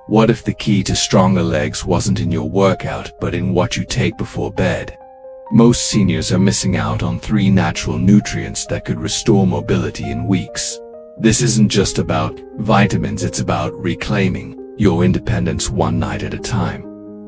What if the key to stronger legs wasn't in your workout but in what you take before bed? Most seniors are missing out on 3 natural nutrients that could restore mobility in weeks. This isn't just about vitamins, it's about reclaiming your independence one night at a time.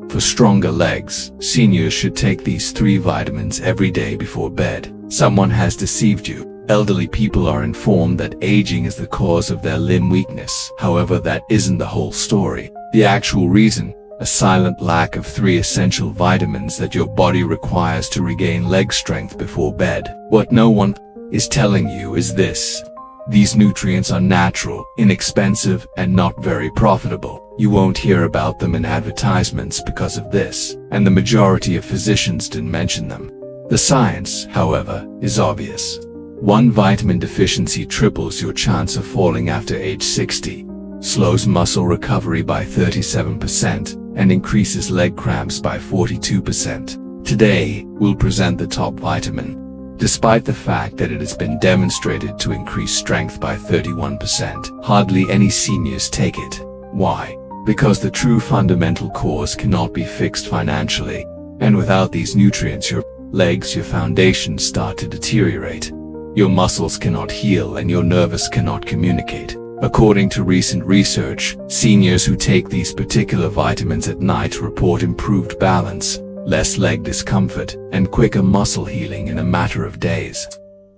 For stronger legs, seniors should take these 3 vitamins every day before bed. Someone has deceived you. Elderly people are informed that aging is the cause of their limb weakness. However, that isn't the whole story. The actual reason, a silent lack of 3 essential vitamins that your body requires to regain leg strength before bed. What no one is telling you is this: these nutrients are natural, inexpensive, and not very profitable. You won't hear about them in advertisements because of this, and the majority of physicians didn't mention them. The science, however, is obvious. 1 vitamin deficiency triples your chance of falling after age 60, slows muscle recovery by 37%, and increases leg cramps by 42%. Today, we'll present the top vitamin. Despite the fact that it has been demonstrated to increase strength by 31%, hardly any seniors take it. Why? Because the true fundamental cause cannot be fixed financially, and without these nutrients, your legs, your foundation start to deteriorate. Your muscles cannot heal and your nerves cannot communicate. According to recent research, seniors who take these particular vitamins at night report improved balance, less leg discomfort, and quicker muscle healing in a matter of days.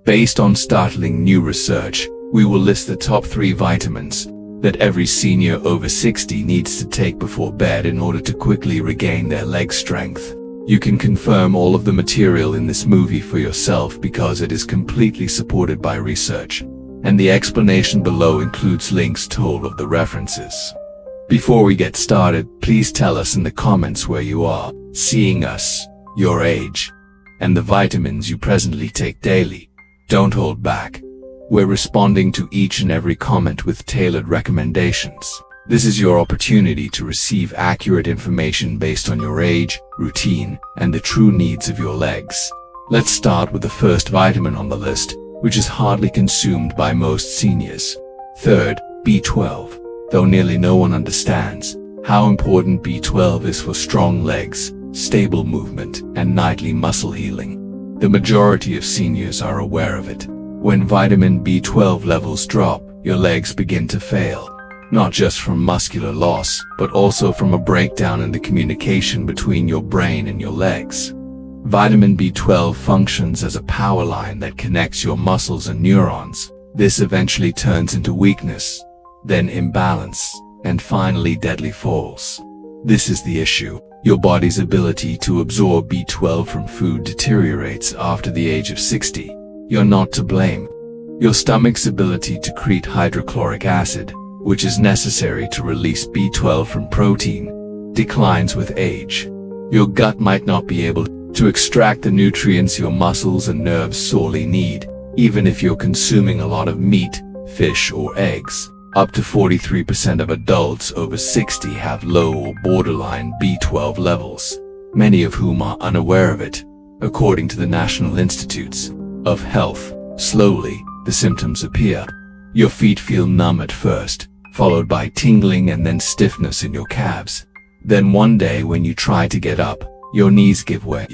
Based on startling new research, we will list the top 3 vitamins that every senior over 60 needs to take before bed in order to quickly regain their leg strength. You can confirm all of the material in this movie for yourself because it is completely supported by research, and the explanation below includes links to all of the references. Before we get started, please tell us in the comments where you are seeing us, your age, and the vitamins you presently take daily. Don't hold back. We're responding to each and every comment with tailored recommendations. This is your opportunity to receive accurate information based on your age, routine, and the true needs of your legs. Let's start with the first vitamin on the list, which is hardly consumed by most seniors. Third, B12. Though nearly no one understands how important B12 is for strong legs, stable movement, and nightly muscle healing, the majority of seniors are aware of it. When vitamin B12 levels drop, your legs begin to fail. Not just from muscular loss, but also from a breakdown in the communication between your brain and your legs. Vitamin B12 functions as a power line that connects your muscles and neurons. This eventually turns into weakness, then imbalance, and finally deadly falls. This is the issue. Your body's ability to absorb B12 from food deteriorates after the age of 60. You're not to blame. Your stomach's ability to secrete hydrochloric acid, which is necessary to release B12 from protein, declines with age. Your gut might not be able to extract the nutrients your muscles and nerves sorely need, even if you're consuming a lot of meat, fish, or eggs. Up to 43% of adults over 60 have low or borderline B12 levels, many of whom are unaware of it. According to the National Institutes of Health, slowly, the symptoms appear. Your feet feel numb at first, followed by tingling and then stiffness in your calves. Then one day when you try to get up, your knees give way.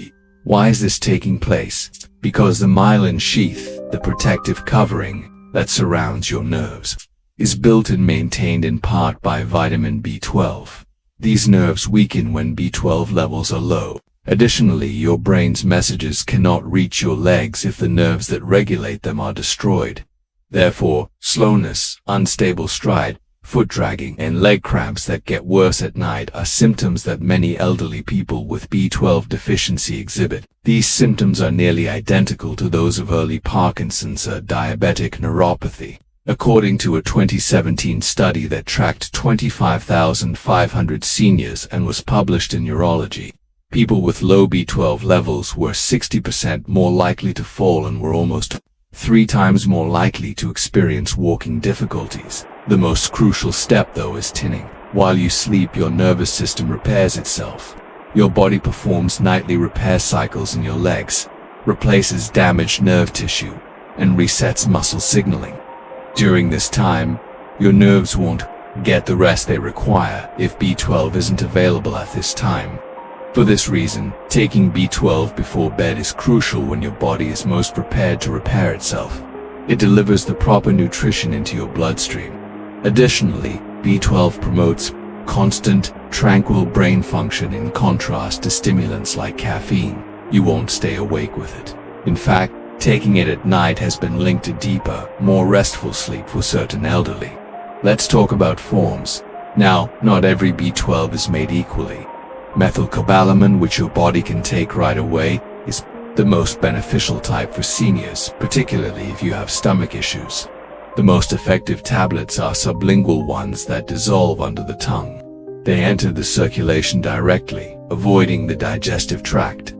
Why is this taking place? Because the myelin sheath, the protective covering that surrounds your nerves, is built and maintained in part by vitamin B12. These nerves weaken when B12 levels are low. Additionally, your brain's messages cannot reach your legs if the nerves that regulate them are destroyed. Therefore, slowness, unstable stride, foot dragging, and leg cramps that get worse at night are symptoms that many elderly people with B12 deficiency exhibit. These symptoms are nearly identical to those of early Parkinson's or diabetic neuropathy. According to a 2017 study that tracked 25,500 seniors and was published in Neurology, people with low B12 levels were 60% more likely to fall and were almost 3 times more likely to experience walking difficulties. The most crucial step, though, is tinning. While you sleep, your nervous system repairs itself. Your body performs nightly repair cycles in your legs, replaces damaged nerve tissue, and resets muscle signaling. During this time, your nerves won't get the rest they require if B12 isn't available at this time. For this reason, taking B12 before bed is crucial when your body is most prepared to repair itself. It delivers the proper nutrition into your bloodstream. Additionally, B12 promotes constant, tranquil brain function in contrast to stimulants like caffeine. You won't stay awake with it. In fact, taking it at night has been linked to deeper, more restful sleep for certain elderly. Let's talk about forms. Now, not every B12 is made equally. Methylcobalamin, which your body can take right away, is the most beneficial type for seniors, particularly if you have stomach issues. The most effective tablets are sublingual ones that dissolve under the tongue. They enter the circulation directly, avoiding the digestive tract.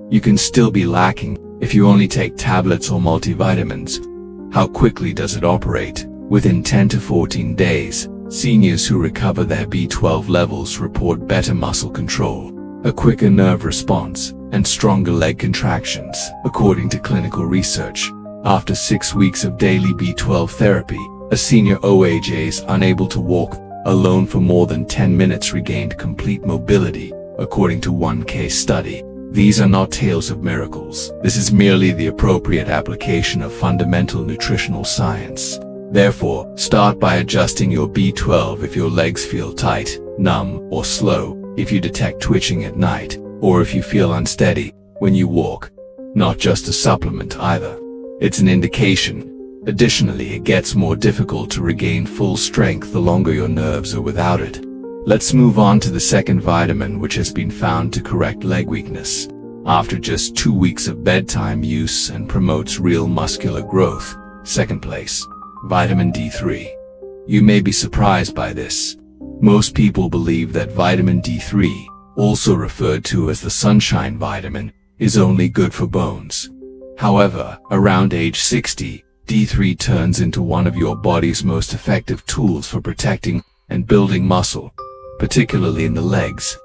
You can still be lacking if you only take tablets or multivitamins. How quickly does it operate? Within 10 to 14 days, seniors who recover their B12 levels report better muscle control, a quicker nerve response, and stronger leg contractions, according to clinical research. After 6 weeks of daily B12 therapy, a senior OAJ unable to walk alone for more than 10 minutes regained complete mobility, according to one case study. These are not tales of miracles. This is merely the appropriate application of fundamental nutritional science. Therefore, start by adjusting your B12 if your legs feel tight, numb, or slow, if you detect twitching at night, or if you feel unsteady when you walk. Not just a supplement either. It's an indication. Additionally, it gets more difficult to regain full strength the longer your nerves are without it. Let's move on to the second vitamin, which has been found to correct leg weakness after just 2 weeks of bedtime use and promotes real muscular growth. Second place, vitamin D3. You may be surprised by this. Most people believe that vitamin D3, also referred to as the sunshine vitamin, is only good for bones. However, around age 60, D3 turns into one of your body's most effective tools for protecting and building muscle, particularly in the legs.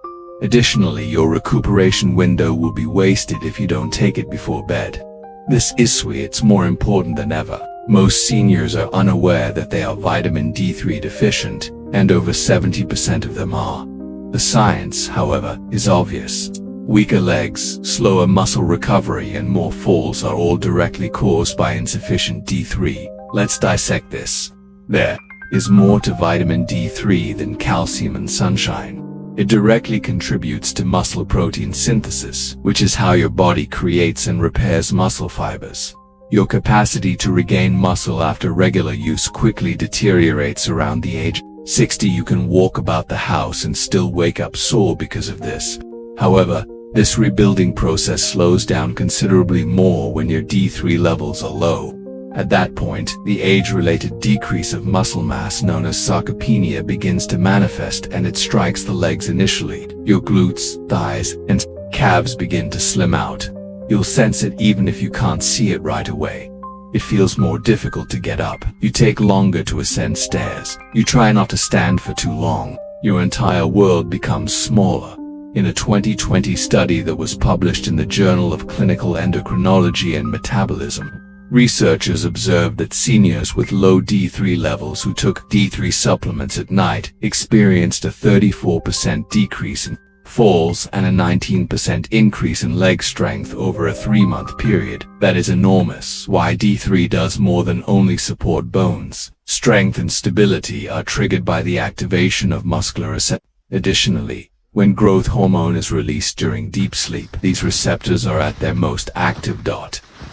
Additionally, your recuperation window will be wasted if you don't take it before bed. This is why it's more important than ever. Most seniors are unaware that they are vitamin D3 deficient, and over 70% of them are. The science, however, is obvious. Weaker legs, slower muscle recovery, and more falls are all directly caused by insufficient D3. Let's dissect this. There is more to vitamin D3 than calcium and sunshine. It directly contributes to muscle protein synthesis, which is how your body creates and repairs muscle fibers. Your capacity to regain muscle after regular use quickly deteriorates around the age 60. You can walk about the house and still wake up sore because of this. However, this rebuilding process slows down considerably more when your D3 levels are low. At that point, the age-related decrease of muscle mass known as sarcopenia begins to manifest, and it strikes the legs initially. Your glutes, thighs, and calves begin to slim out. You'll sense it even if you can't see it right away. It feels more difficult to get up. You take longer to ascend stairs. You try not to stand for too long. Your entire world becomes smaller. In a 2020 study that was published in the Journal of Clinical Endocrinology and Metabolism, researchers observed that seniors with low D3 levels who took D3 supplements at night experienced a 34% decrease in falls and a 19% increase in leg strength over a 3-month period. That is enormous. Why D3 does more than only support bones. Strength and stability are triggered by the activation of muscular receptors. Additionally, when growth hormone is released during deep sleep, these receptors are at their most active.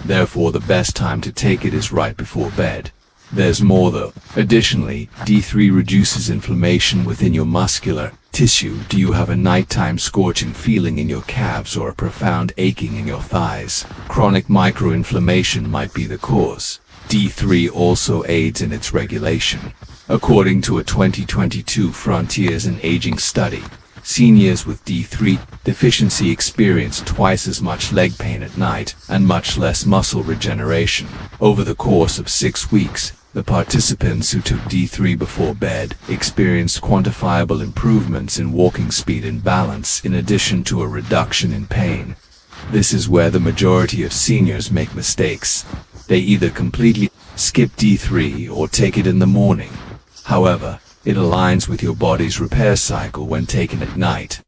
Therefore, the best time to take it is right before bed. There's more though. Additionally, D3 reduces inflammation within your muscular tissue. Do you have a nighttime scorching feeling in your calves or a profound aching in your thighs? Chronic microinflammation might be the cause. D3 also aids in its regulation. According to a 2022 Frontiers in Aging study, seniors with D3 deficiency experience twice as much leg pain at night and much less muscle regeneration. Over the course of 6 weeks, the participants who took D3 before bed experienced quantifiable improvements in walking speed and balance, in addition to a reduction in pain. This is where the majority of seniors make mistakes. They either completely skip D3 or take it in the morning. However, It aligns with your body's repair cycle when taken at night.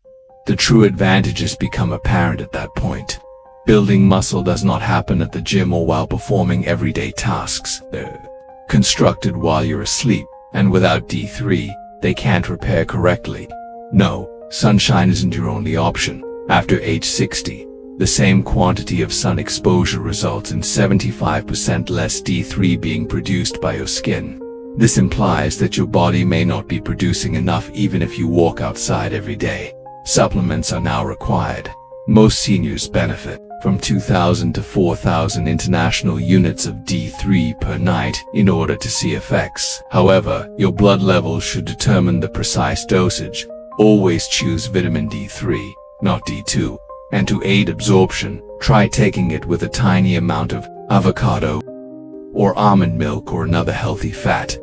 The true advantages become apparent at that point. Building muscle does not happen at the gym or while performing everyday tasks. They're constructed while you're asleep, and without D3, they can't repair correctly. No, sunshine isn't your only option. After age 60, the same quantity of sun exposure results in 75% less D3 being produced by your skin. This implies that your body may not be producing enough even if you walk outside every day. Supplements are now required. Most seniors benefit from 2,000 to 4,000 international units of D3 per night in order to see effects. However, your blood levels should determine the precise dosage. Always choose vitamin D3, not D2. And to aid absorption, try taking it with a tiny amount of avocado or almond milk or another healthy fat.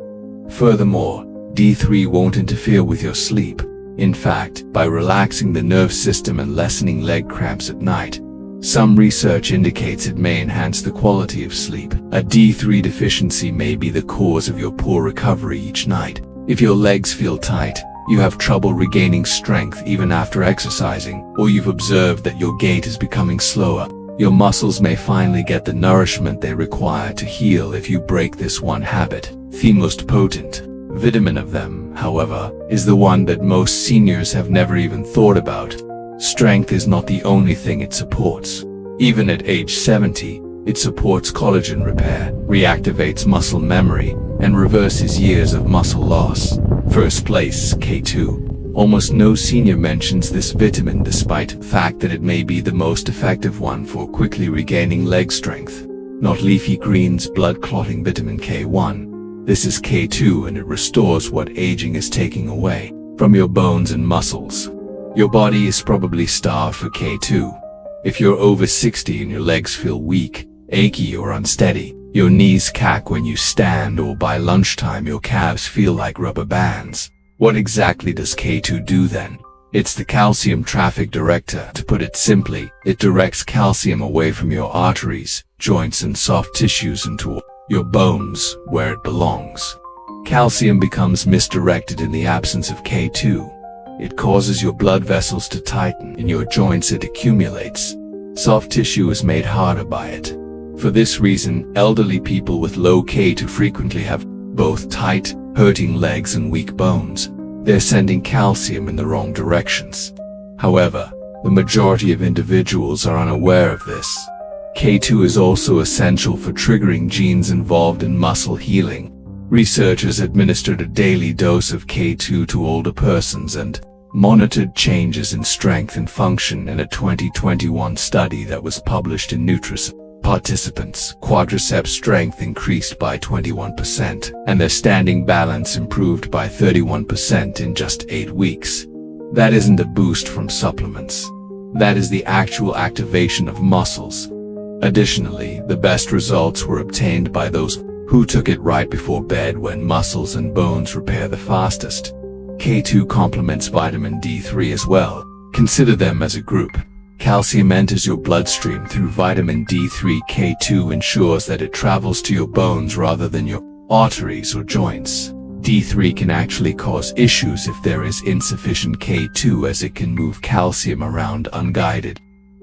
Furthermore, D3 won't interfere with your sleep. In fact, by relaxing the nerve system and lessening leg cramps at night, some research indicates it may enhance the quality of sleep. A D3 deficiency may be the cause of your poor recovery each night. If your legs feel tight, you have trouble regaining strength even after exercising, or you've observed that your gait is becoming slower, your muscles may finally get the nourishment they require to heal if you break this one habit. The most potent vitamin of them, however, is the one that most seniors have never even thought about. Strength is not the only thing it supports. Even at age 70, it supports collagen repair, reactivates muscle memory, and reverses years of muscle loss. First place, K2. Almost no senior mentions this vitamin despite the fact that it may be the most effective one for quickly regaining leg strength. Not leafy greens blood clotting vitamin K1. This is K2 and it restores what aging is taking away from your bones and muscles. Your body is probably starved for K2. If you're over 60 and your legs feel weak, achy or unsteady, your knees cack when you stand, or by lunchtime your calves feel like rubber bands, what exactly does K2 do then? It's the calcium traffic director. To put it simply, it directs calcium away from your arteries, joints and soft tissues into your bones, where it belongs. Calcium becomes misdirected in the absence of K2. It causes your blood vessels to tighten. In your joints it accumulates. Soft tissue is made harder by it. For this reason, elderly people with low K2 frequently have both tight, hurting legs and weak bones. They're sending calcium in the wrong directions. However, the majority of individuals are unaware of this. K2 is also essential for triggering genes involved in muscle healing. Researchers administered a daily dose of K2 to older persons and monitored changes in strength and function in a 2021 study that was published in Nutrition. Participants' quadriceps strength increased by 21%, and their standing balance improved by 31% in just 8 weeks. That isn't a boost from supplements. That is the actual activation of muscles. Additionally, the best results were obtained by those who took it right before bed, when muscles and bones repair the fastest. K2 complements vitamin D3 as well. Consider them as a group. Calcium enters your bloodstream through vitamin D3. K2 ensures that it travels to your bones rather than your arteries or joints. D3 can actually cause issues if there is insufficient K2, as it can move calcium around unguided.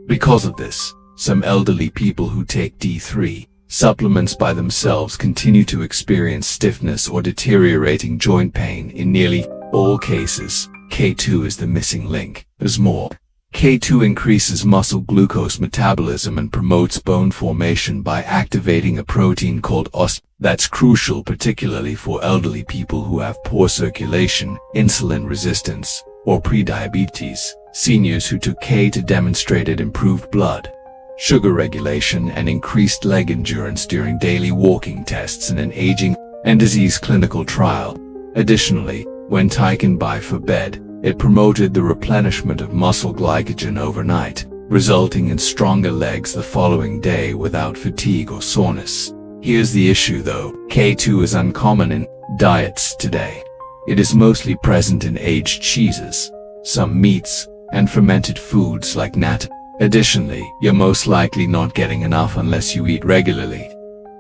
Because of this, some elderly people who take D3 supplements by themselves continue to experience stiffness or deteriorating joint pain. In nearly all cases, K2 is the missing link. There's more. K2 increases muscle glucose metabolism and promotes bone formation by activating a protein called OS. That's crucial particularly for elderly people who have poor circulation, insulin resistance, or prediabetes. Seniors who took K2 demonstrated improved blood sugar regulation and increased leg endurance during daily walking tests in an aging and disease clinical trial. Additionally, when taken for bed, it promoted the replenishment of muscle glycogen overnight, resulting in stronger legs the following day without fatigue or soreness. Here's the issue though. K2 is uncommon in diets today. It is mostly present in aged cheeses, some meats, and fermented foods like nata. Additionally, you're most likely not getting enough unless you eat regularly.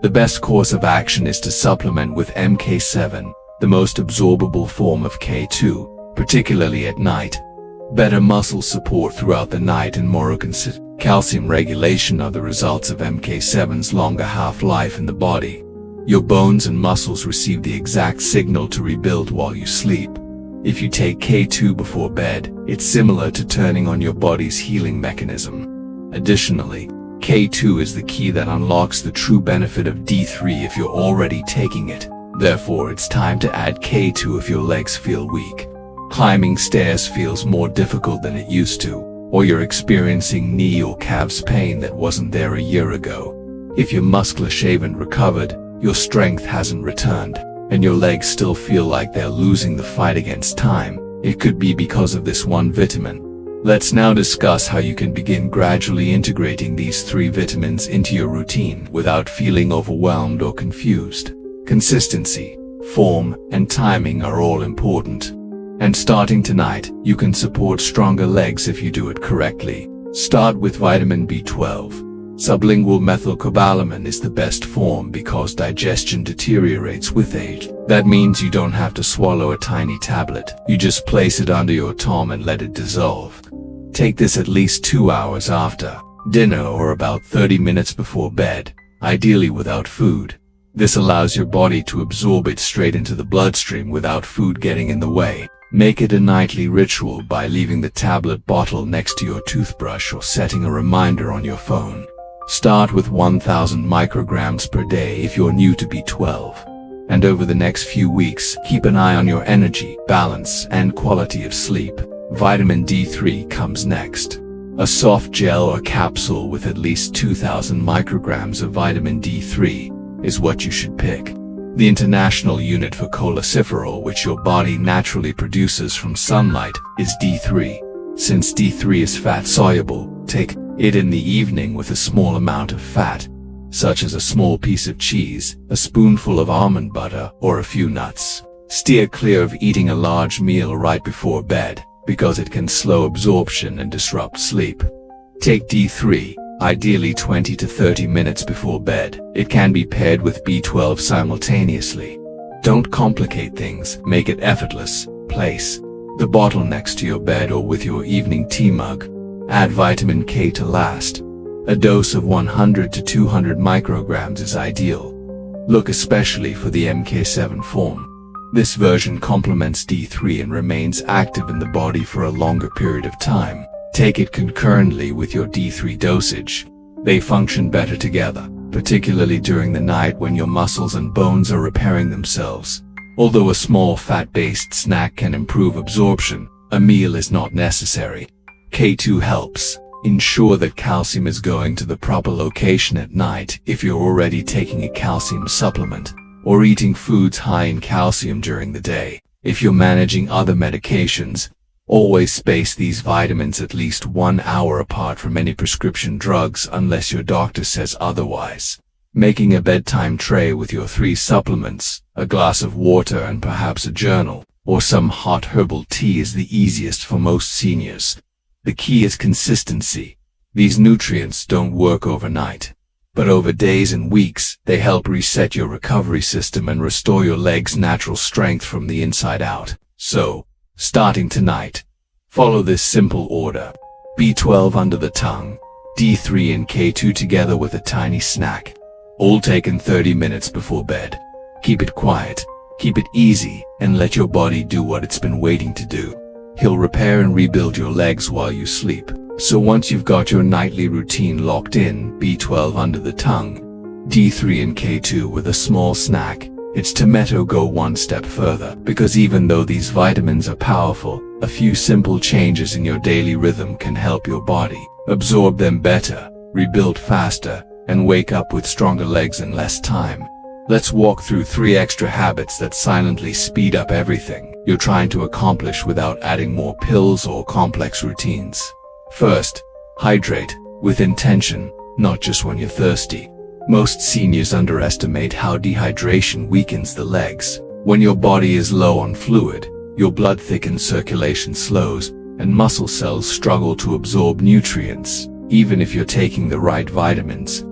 The best course of action is to supplement with MK7, the most absorbable form of K2, particularly at night. Better muscle support throughout the night and more consistent calcium regulation are the results of MK7's longer half-life in the body. Your bones and muscles receive the exact signal to rebuild while you sleep. If you take K2 before bed, it's similar to turning on your body's healing mechanism. Additionally, K2 is the key that unlocks the true benefit of D3 if you're already taking it. Therefore, it's time to add K2 if your legs feel weak. Climbing stairs feels more difficult than it used to, or you're experiencing knee or calves pain that wasn't there a year ago. If your muscular haven't recovered, your strength hasn't returned, and your legs still feel like they're losing the fight against time, it could be because of this one vitamin. Let's now discuss how you can begin gradually integrating these 3 vitamins into your routine without feeling overwhelmed or confused. Consistency, form, and timing are all important. And starting tonight, you can support stronger legs if you do it correctly. Start with vitamin B12. Sublingual methylcobalamin is the best form because digestion deteriorates with age. That means you don't have to swallow a tiny tablet. You just place it under your tongue and let it dissolve. Take this at least 2 hours after dinner or about 30 minutes before bed, ideally without food. This allows your body to absorb it straight into the bloodstream without food getting in the way. Make it a nightly ritual by leaving the tablet bottle next to your toothbrush or setting a reminder on your phone. Start with 1000 micrograms per day if you're new to B12. And over the next few weeks, keep an eye on your energy, balance, and quality of sleep. Vitamin D3 comes next. A soft gel or capsule with at least 2000 micrograms of vitamin D3 is what you should pick. The international unit for cholecalciferol, which your body naturally produces from sunlight, is D3. Since D3 is fat-soluble, take it in the evening with a small amount of fat, such as a small piece of cheese, a spoonful of almond butter, or a few nuts. Steer clear of eating a large meal right before bed, because it can slow absorption and disrupt sleep. Take D3, ideally 20 to 30 minutes before bed. It can be paired with B12 simultaneously. Don't complicate things, make it effortless. Place the bottle next to your bed or with your evening tea mug. Add vitamin K to last. A dose of 100 to 200 micrograms is ideal. Look especially for the MK7 form. This version complements D3 and remains active in the body for a longer period of time. Take it concurrently with your D3 dosage. They function better together, particularly during the night when your muscles and bones are repairing themselves. Although a small fat-based snack can improve absorption, a meal is not necessary. K2 helps ensure that calcium is going to the proper location at night if you're already taking a calcium supplement, or eating foods high in calcium during the day. If you're managing other medications, always space these vitamins at least 1 hour apart from any prescription drugs unless your doctor says otherwise. Making a bedtime tray with your 3 supplements, a glass of water and perhaps a journal, or some hot herbal tea is the easiest for most seniors. The key is consistency. These nutrients don't work overnight, but over days and weeks, they help reset your recovery system and restore your legs' natural strength from the inside out. So, starting tonight, follow this simple order. B12 under the tongue, D3 and K2 together with a tiny snack. All taken 30 minutes before bed. Keep it quiet, keep it easy, and let your body do what it's been waiting to do. He'll repair and rebuild your legs while you sleep. So once you've got your nightly routine locked in, B12 under the tongue, D3 and K2 with a small snack, it's time to go one step further. Because even though these vitamins are powerful, a few simple changes in your daily rhythm can help your body absorb them better, rebuild faster, and wake up with stronger legs in less time. Let's walk through 3 extra habits that silently speed up everything you're trying to accomplish without adding more pills or complex routines. First, hydrate with intention, not just when you're thirsty. Most seniors underestimate how dehydration weakens the legs. When your body is low on fluid, your blood thickens, circulation slows, and muscle cells struggle to absorb nutrients, even if you're taking the right vitamins.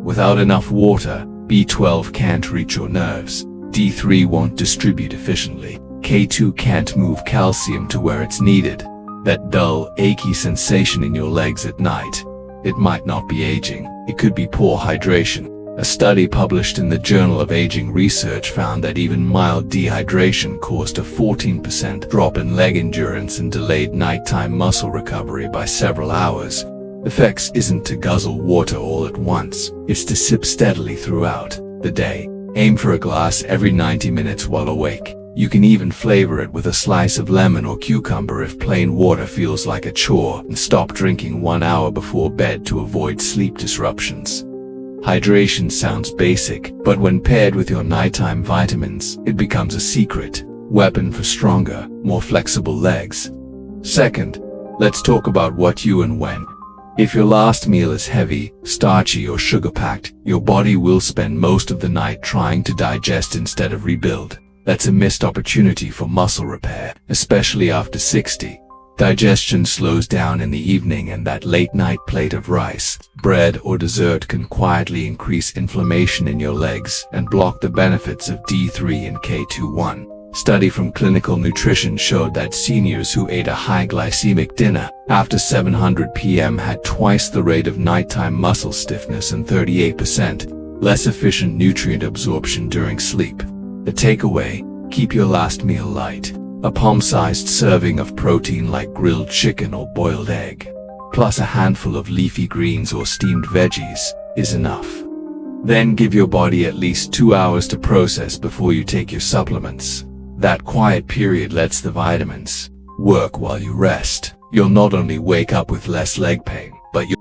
Without enough water, B12 can't reach your nerves. D3 won't distribute efficiently. K2 can't move calcium to where it's needed. That dull, achy sensation in your legs at night. It might not be aging, it could be poor hydration. A study published in the Journal of Aging Research found that even mild dehydration caused a 14% drop in leg endurance and delayed nighttime muscle recovery by several hours. The fix isn't to guzzle water all at once, it's to sip steadily throughout the day. Aim for a glass every 90 minutes while awake. You can even flavor it with a slice of lemon or cucumber if plain water feels like a chore, and stop drinking 1 hour before bed to avoid sleep disruptions. Hydration sounds basic, but when paired with your nighttime vitamins, it becomes a secret weapon for stronger, more flexible legs. Second, let's talk about what you and when. If your last meal is heavy, starchy or sugar-packed, your body will spend most of the night trying to digest instead of rebuild. That's a missed opportunity for muscle repair, especially after 60. Digestion slows down in the evening, and that late-night plate of rice, bread, or dessert can quietly increase inflammation in your legs and block the benefits of D3 and K2. Study from Clinical Nutrition showed that seniors who ate a high glycemic dinner after 700 p.m. had twice the rate of nighttime muscle stiffness and 38% less efficient nutrient absorption during sleep. The takeaway: keep your last meal light. A palm-sized serving of protein like grilled chicken or boiled egg, plus a handful of leafy greens or steamed veggies, is enough. Then give your body at least 2 hours to process before you take your supplements. That quiet period lets the vitamins work while you rest. You'll not only wake up with less leg pain, but your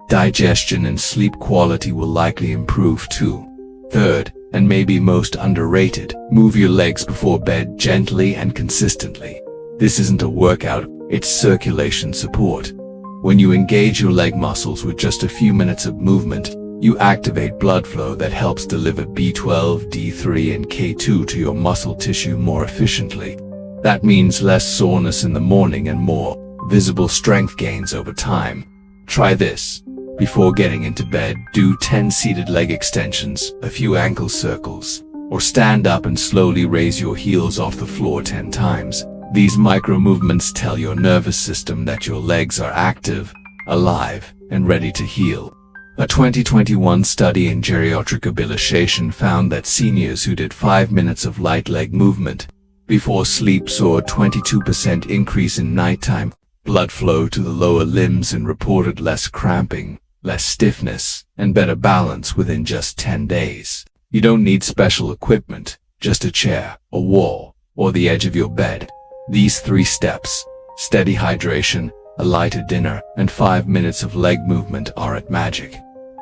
digestion and sleep quality will likely improve too. Third, and maybe most underrated, move your legs before bed gently and consistently. This isn't a workout, it's circulation support. When you engage your leg muscles with just a few minutes of movement, you activate blood flow that helps deliver B12, D3, and K2 to your muscle tissue more efficiently. That means less soreness in the morning and more visible strength gains over time. Try this. Before getting into bed, do 10 seated leg extensions, a few ankle circles, or stand up and slowly raise your heels off the floor 10 times. These micro movements tell your nervous system that your legs are active, alive, and ready to heal. A 2021 study in geriatric rehabilitation found that seniors who did 5 minutes of light leg movement before sleep saw a 22% increase in nighttime blood flow to the lower limbs and reported less cramping, less stiffness, and better balance within just 10 days. You don't need special equipment, just a chair, a wall, or the edge of your bed. These 3 steps, steady hydration, a lighter dinner, and 5 minutes of leg movement aren't magic.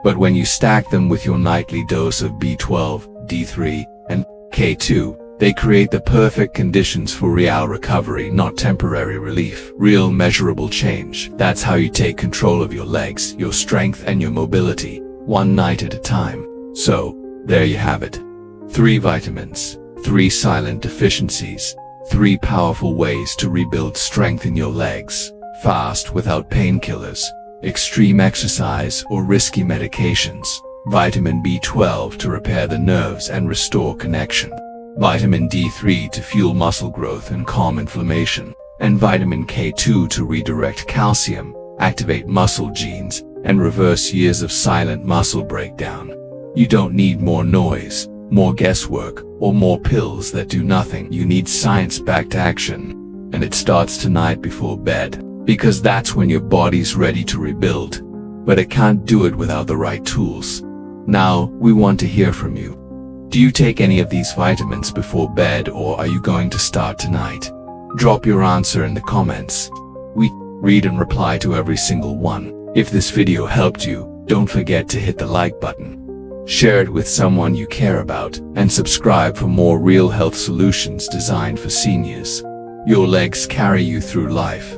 But when you stack them with your nightly dose of B12, D3, and K2, they create the perfect conditions for real recovery, not temporary relief. Real measurable change. That's how you take control of your legs, your strength, and your mobility, one night at a time. So, there you have it. 3 vitamins, 3 silent deficiencies, 3 powerful ways to rebuild strength in your legs, fast without painkillers, extreme exercise or risky medications, vitamin B12 to repair the nerves and restore connection, vitamin D3 to fuel muscle growth and calm inflammation, and vitamin K2 to redirect calcium, activate muscle genes, and reverse years of silent muscle breakdown. You don't need more noise, more guesswork, or more pills that do nothing. You need science-backed action. And it starts tonight before bed, because that's when your body's ready to rebuild. But it can't do it without the right tools. Now, we want to hear from you. Do you take any of these vitamins before bed, or are you going to start tonight? Drop your answer in the comments. We read and reply to every single one. If this video helped you, don't forget to hit the like button. Share it with someone you care about, and subscribe for more real health solutions designed for seniors. Your legs carry you through life.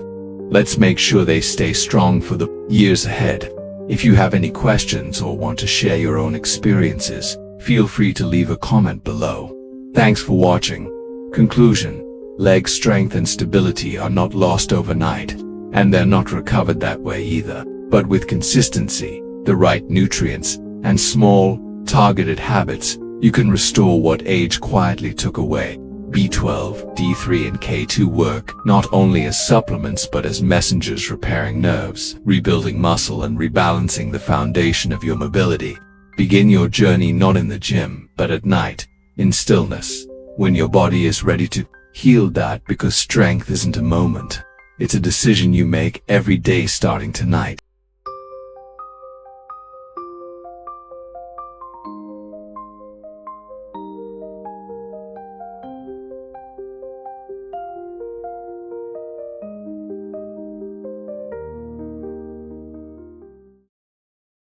Let's make sure they stay strong for the years ahead. If you have any questions or want to share your own experiences, feel free to leave a comment below. Thanks for watching. Conclusion: leg strength and stability are not lost overnight, and they're not recovered that way either. But with consistency, the right nutrients, and small, targeted habits, You can restore what age quietly took away. B12, D3 and K2 work not only as supplements but as messengers repairing nerves, rebuilding muscle and rebalancing the foundation of your mobility. Begin your journey not in the gym, but at night, in stillness, when your body is ready to heal that, because strength isn't a moment. It's a decision you make every day starting tonight.